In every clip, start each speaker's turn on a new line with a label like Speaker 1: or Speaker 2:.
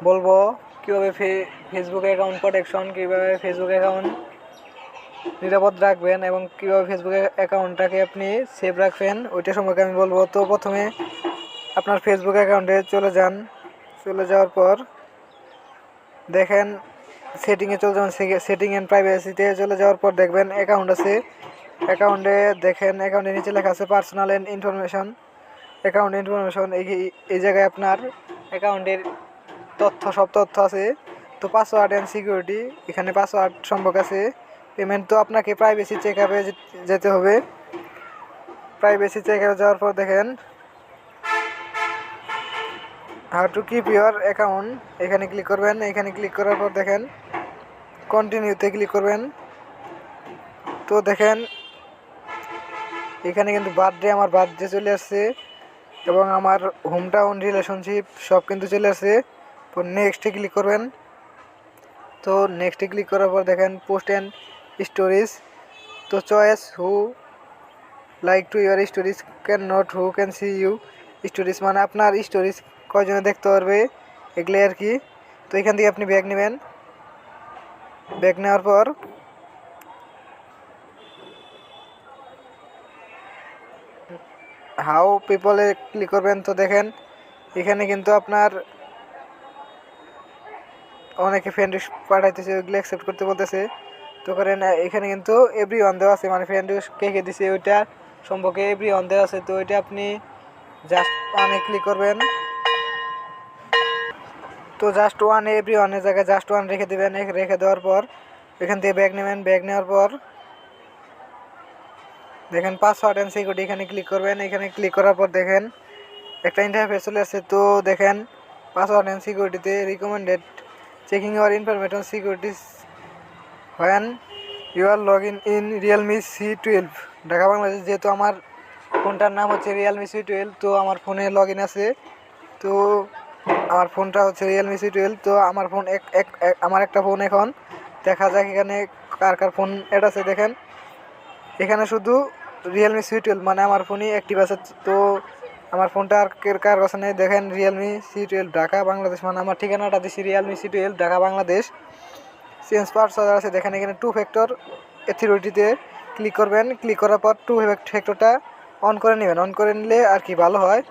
Speaker 1: বলবো কীভাবে Facebook account protection, কীভাবে ফেসবুক অ্যাকাউন্ট নিরাপদ রাখবেন এবং কীভাবে ফেসবুক অ্যাকাউন্টটাকে আপনি সেভ রাখবেন ওইটা সম্পর্কে আমি বলবো। তো প্রথমে আপনার ফেসবুক অ্যাকাউন্টে চলে যান। চলে যাওয়ার পর দেখেন সেটিংয়ে চলে যান। সেটিং অ্যান্ড প্রাইভেসিতে চলে যাওয়ার পর দেখবেন অ্যাকাউন্ট আছে। অ্যাকাউন্টে দেখেন অ্যাকাউন্টের নিচে লেখা আছে personal and information. Account information এই জায়গায় আপনার অ্যাকাউন্টের সব তথ্য আছে। তো পাসওয়ার্ড অ্যান্ড সিকিউরিটি, এখানে পাসওয়ার্ড সম্পর্ক আছে। পেমেন্ট, তো আপনাকে প্রাইভেসি চেক আপে যেতে হবে। প্রাইভেসি চেক আপে যাওয়ার পর দেখেন how to keep your account, এখানে ক্লিক করবেন। এখানে ক্লিক করার পর দেখেন কন্টিনিউতে ক্লিক করবেন। তো দেখেন এখানে কিন্তু আমার বার্থডে চলে আসছে এবং আমার হোম টাউন, রিলেশনশিপ সব কিন্তু চলে আসছে। তো নেক্সটে ক্লিক করবেন। তো নেক্সটে ক্লিক করার পর দেখেন পোস্ট অ্যান্ড স্টোরিজ। তো choice who like to your stories can not who can see you stories, মানে আপনার স্টোরিজ কয়জনে দেখতে পারবে এগুলো আর কি। তো এখান থেকে আপনি ব্যাগ নেবেন। ব্যাগ নেওয়ার পর হাউ পিপলে ক্লিক করবেন। তো দেখেন এখানে কিন্তু আপনার অনেকে ফ্রেন্ড পাঠাইতেছে, ওইগুলো অ্যাকসেপ্ট করতে বলতেছে। তো করেন এখানে কিন্তু এভরি ওয়ান দেওয়া আছে, মানে ফ্রেন্ড কে দিছে ওইটা সম্পর্কে এভরি ওয়ান দেওয়া আছে। তো ওইটা আপনি জাস্ট ওয়ানে ক্লিক করবেন। তো জাস্ট ওয়ান, এভরি ওয়ানের জায়গায় জাস্ট ওয়ান রেখে দেবেন। রেখে দেওয়ার পর এখান থেকে ব্যাগ নেবেন। ব্যাগ নেওয়ার পর দেখেন পাসওয়ার্ড অ্যান্ড সিকিউরিটি, এখানে ক্লিক করবেন। এখানে ক্লিক করার পর দেখেন একটা ইন্টারফেস চলে আসছে। তো দেখেন পাসওয়ার্ড অ্যান্ড সিকিউরিটিতে recommended checking your information securities when you are log in Realme C12 Dhaka Bangladesh. যেহেতু আমার ফোনটার নাম হচ্ছে রিয়েলমি C12, তো আমার ফোনে লগ ইন আছে। তো আমার ফোনটা হচ্ছে রিয়েলমি C12। তো আমার ফোন আমার একটা ফোন এখন দেখা যাক এখানে কার কার ফোন অ্যাড আছে। দেখেন এখানে শুধু রিয়েলমি C12, মানে আমার ফোনই অ্যাক্টিভ আছে। তো আমার ফোনটা আর কার কাছে নেই। দেখেন রিয়েলমি C12 ঢাকা বাংলাদেশ, মানে আমার ঠিকানাটা দিচ্ছি Realme C12 Dhaka Bangladesh. Change password আছে দেখেন এখানে 2 ফ্যাক্টর অথরিটিতে ক্লিক করবেন। ক্লিক করার পর 2 ফ্যাক্টরটা অন করে নেবেন। অন করে নিলে আর কি ভালো হয়।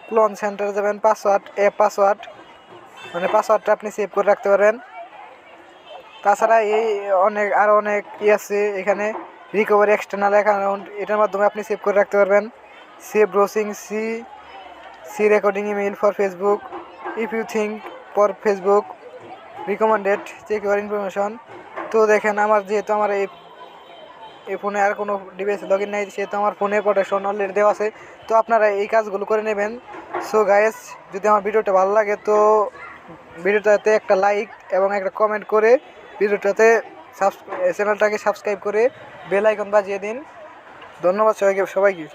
Speaker 1: ক্লোন সেন্টারে যাবেন, পাসওয়ার্ড মানে পাসওয়ার্ডটা আপনি সেভ করে রাখতে পারেন। তাছাড়া এই আরও অনেক আছে এখানে। রিকভারি এক্সটার্নাল অ্যাকাউন্ট, এটার মাধ্যমে আপনি সেভ করে রাখতে পারবেন। Save browsing see recording email for Facebook if you think for Facebook recommended check your information. তো দেখেন আমার যেহেতু আমার এই ফোনে আর কোনো ডিভাইস লগ ইন নাই, সেহেতু আমার ফোনে প্রোটেকশন অলরেডি দেওয়া আছে। তো আপনারা এই কাজগুলো করে নেবেন। সো গাইস, যদি আমার ভিডিওটা ভালো লাগে তো ভিডিওটাতে একটা লাইক এবং একটা কমেন্ট করে ভিডিওটাতে চ্যানেলটাকে সাবস্ক্রাইব করে বেল আইকন বাজিয়ে দিন। ধন্যবাদ সবাইকে।